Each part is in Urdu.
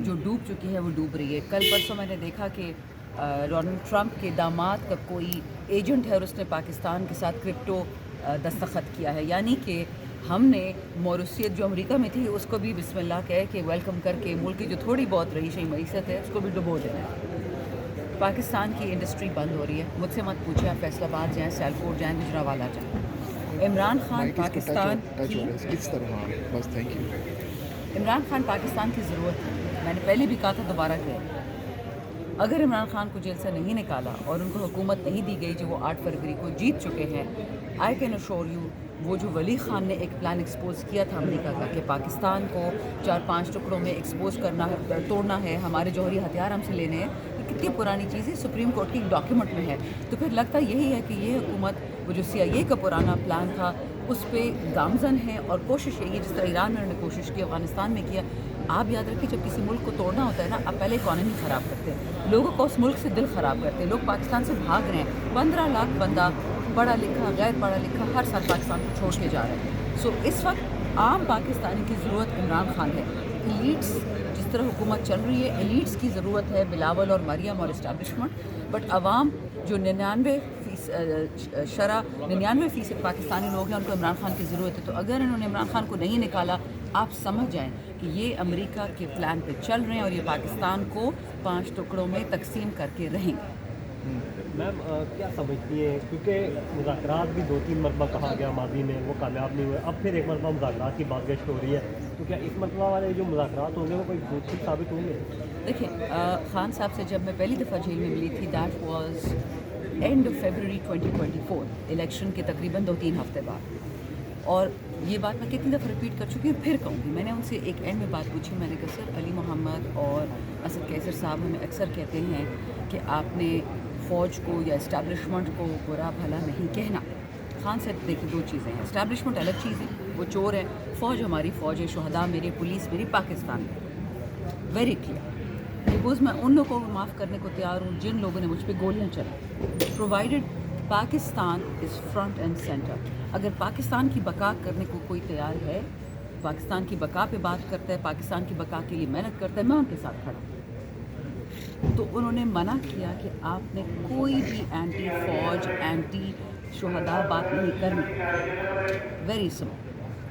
جو ڈوب چکی ہے وہ ڈوب رہی ہے. کل پرسوں میں نے دیکھا کہ ڈونلڈ ٹرمپ کے داماد کا کوئی ایجنٹ ہے اور اس نے پاکستان کے ساتھ کرپٹو دستخط کیا ہے. یعنی کہ ہم نے موروثیت جو امریکہ میں تھی اس کو بھی بسم اللہ کہہ کے ویلکم کر کے ملک کی جو تھوڑی بہت رہی معیشت ہے اس کو بھی ڈبو دینا ہے. پاکستان کی انڈسٹری بند ہو رہی ہے. مجھ سے مت پوچھیں آپ فیصل آباد جائیں, سیالکوٹ جائیں, گجرانوالہ جائیں. عمران خان پاکستان کی کس طرح بس تھینک یو. عمران خان پاکستان کی ضرورت ہے. میں نے پہلے بھی کہا تھا, دوبارہ کہا, اگر عمران خان کو جیل سے نہیں نکالا اور ان کو حکومت نہیں دی گئی جو وہ 8 فروری کو جیت چکے ہیں, آئی کین اشور یو وہ جو ولی خان نے ایک پلان ایکسپوز کیا تھا امریکہ کا کہ پاکستان کو 4-5 ٹکڑوں میں ایکسپوز کرنا ہے, توڑنا ہے, ہمارے جوہری ہتھیار ہم سے لینے ہیں, یہ کتنی پرانی چیز ہے, سپریم کورٹ کی ایک ڈاکیومنٹ میں ہے. تو پھر لگتا یہی ہے کہ یہ حکومت وہ جو CIA کا پرانا پلان تھا اس پہ گامزن ہے اور کوشش یہی ہے جس طرح ایران میں انہوں نے کوشش کی, افغانستان میں کیا. آپ یاد رکھیں جب کسی ملک کو توڑنا ہوتا ہے نا, آپ پہلے اکانومی خراب کرتے ہیں, لوگوں کو اس ملک سے دل خراب کرتے ہیں. لوگ پاکستان سے بھاگ رہے ہیں, 15 لاکھ بندہ پڑھا لکھا غیر پڑھا لکھا ہر سال پاکستان کو چھوڑ کے جا رہے ہیں. سو اس وقت عام پاکستانی کی ضرورت عمران خان ہے. ایلیٹس جس طرح حکومت چل رہی ہے, ایلیٹس کی ضرورت ہے, بلاول اور مریم اور اسٹیبلشمنٹ. بٹ عوام جو 99% پاکستانی لوگ ہیں ان کو عمران خان کی ضرورت ہے. تو اگر انہوں نے عمران خان کو نہیں نکالا, آپ سمجھ جائیں کہ یہ امریکہ کے پلان پہ چل رہے ہیں اور یہ پاکستان کو 5 ٹکڑوں میں تقسیم کر کے رہیں گے. میم کیا سمجھتی ہیں, کیونکہ مذاکرات بھی 2-3 مرتبہ کہا گیا ماضی میں, وہ کامیاب نہیں ہوئے, اب پھر ایک مرتبہ مذاکرات کی بات گشت ہو رہی ہے, تو کیا اس مرتبہ والے جو مذاکرات ہوں گے وہ کوئی فروٹفل ثابت ہوں گے؟ دیکھیں, خان صاحب سے جب میں پہلی دفعہ جیل میں ملی تھی, that was and of February 2024, election کے تقریباً 2-3 ہفتے بعد. اور یہ بات میں کتنی دفعہ ریپیٹ کر چکی ہوں, پھر کہوں گی. میں نے ان سے ایک اینڈ میں بات پوچھی, میں نے کہا سر علی محمد اور اسد کیسر صاحب ہمیں اکثر کہتے ہیں کہ آپ نے فوج کو یا اسٹیبلشمنٹ کو برا بھلا نہیں کہنا. خان صاحب دیکھیں 2 چیزیں ہیں, اسٹیبلشمنٹ الگ چیز ہے, وہ چور ہے, فوج ہماری فوج ہے, شہداء میری, پولیس میری, پاکستان میں ویری کلیئر. بیکاز میں ان لوگوں کو معاف کرنے کو تیار ہوں جن لوگوں نے مجھ پہ گولیاں چلائی, پرووائڈیڈ پاکستان از فرنٹ اینڈ سینٹر. اگر پاکستان کی بقا کرنے کو کوئی تیار ہے, پاکستان کی بقا پہ بات کرتا ہے, پاکستان کی بقا کے لیے محنت کرتا ہے, میں ان کے ساتھ کھڑا ہوں. تو انہوں نے منع کیا کہ آپ نے کوئی بھی اینٹی فوج, اینٹی شہداء بات نہیں کرنی. Very simple.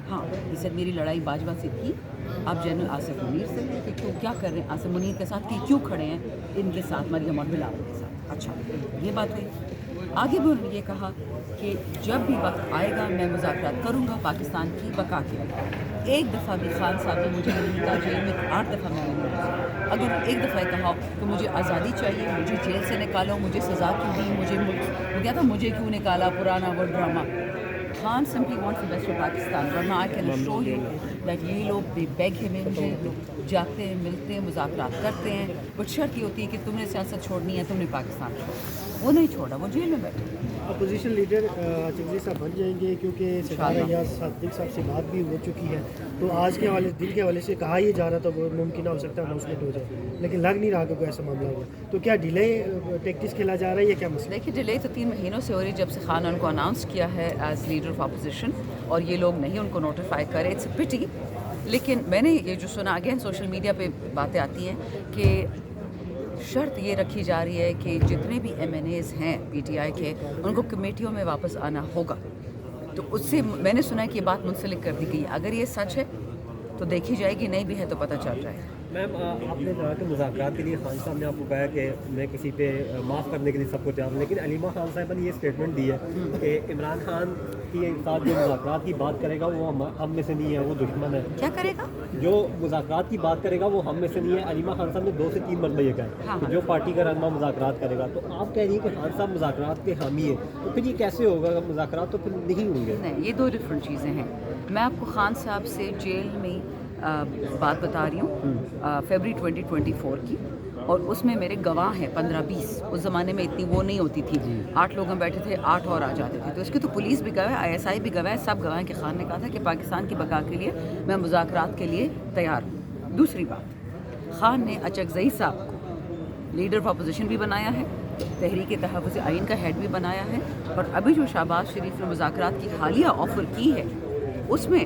ہاں, اسے میری لڑائی باجوہ سے تھی, آپ جنرل آصف منیر سے کہ کیا کر رہے ہیں آصف منیر کے ساتھ, کہ کیوں کھڑے ہیں ان کے ساتھ, مریم اور بلاول کے ساتھ. اچھا, یہ بات ہوئی. آگے بھی انہوں نے یہ کہا کہ جب بھی وقت آئے گا میں مذاکرات کروں گا پاکستان کی بقا کے لیے. ایک دفعہ بھی خان صاحب نے مجھے نہیں کہا, جیل میں 8 دفعہ میں نے, اگر ایک دفعہ کہا کہ مجھے آزادی چاہیے, مجھے جیل سے نکالو, مجھے سزا کیوں دی, مجھے وہ کیا تھا, مجھے کیوں نکالا, پرانا وہ ڈرامہ. Khan simply wants the best for Pakistan. ورنہ I can assure you that یہ لوگ بیگ ہے, مجھے جاتے ہیں, ملتے ہیں, مذاکرات کرتے ہیں, بٹ شرط یہ ہوتی ہے کہ تم نے سیاست چھوڑنی ہے, تم نے پاکستان چھوڑا. وہ نہیں چھوڑا, وہ جیل میں بیٹھے. اپوزیشن لیڈر چودھری صاحب بن جائیں گے کیونکہ ستارہ ریاض صادق صاحب سے بات بھی ہو چکی ہے, تو آج کے حوالے دل کے حوالے سے کہا یہ جا رہا تھا وہ ممکنہ ہو سکتا ہے اناؤنسمنٹ ہو جائے, لیکن لگ نہیں رہا کہ کوئی ایسا معاملہ ہوا. تو کیا ڈیلے ٹیکٹکس کھیلا جا رہا ہے یا کیا مسئلہ؟ دیکھیے, ڈیلے تو 3 مہینوں سے ہو رہی جب سے خان ان کو اناؤنس کیا ہے ایز لیڈر آف اپوزیشن, اور یہ لوگ نہیں ان کو نوٹیفائی کرے. اٹس اے پٹی. لیکن میں نے یہ جو سنا, اگین سوشل میڈیا پہ باتیں آتی ہیں کہ شرط یہ رکھی جا رہی ہے کہ جتنے بھی MNAs ہیں PTI کے, ان کو کمیٹیوں میں واپس آنا ہوگا. تو اس سے میں نے سنا ہے کہ یہ بات منسلک کر دی گئی. اگر یہ سچ ہے تو دیکھی جائے گی, نہیں بھی ہے تو پتہ چل جائے گا. میم آپ نے کہا کہ مذاکرات کے لیے خان صاحب نے آپ کو کہا کہ میں کسی پہ معاف کرنے کے لیے سب کو تیار ہوں, لیکن علیمہ خان صاحبہ نے یہ اسٹیٹمنٹ دی ہے کہ عمران خان کے ساتھ جو مذاکرات کی بات کرے گا وہ ہم میں سے نہیں ہے, وہ دشمن ہے. کیا کرے گا؟ جو مذاکرات کی بات کرے گا وہ ہم میں سے نہیں ہے. علیمہ خان صاحب نے 2 سے 3 مرتبہ یہ کہا کہ جو پارٹی کا رہنما مذاکرات کرے گا. تو آپ کہہ رہی ہیں کہ خان صاحب مذاکرات کے حامی ہیں, تو پھر یہ کیسے ہوگا؟ مذاکرات تو پھر نہیں ہوں گے. نہیں, یہ 2 ڈفرینٹ چیزیں ہیں. میں آپ کو خان صاحب سے جیل میں بات بتا رہی ہوں فیبرری 2024 کی, اور اس میں میرے گواہ ہیں 15-20. اس زمانے میں اتنی وہ نہیں ہوتی تھی, 8 لوگ بیٹھے تھے, 8 اور آ جاتے تھے. تو اس کی تو پولیس بھی گواہ ہے, ISI بھی گواہ ہے, سب گواہ ہیں کہ خان نے کہا تھا کہ پاکستان کی بقا کے لیے میں مذاکرات کے لیے تیار ہوں. دوسری بات, خان نے اچکزئی صاحب کو لیڈر آف اپوزیشن بھی بنایا ہے, تحریک تحفظ آئین کا ہیڈ بھی بنایا ہے, اور ابھی جو شہباز شریف نے مذاکرات کی حالیہ آفر کی ہے اس میں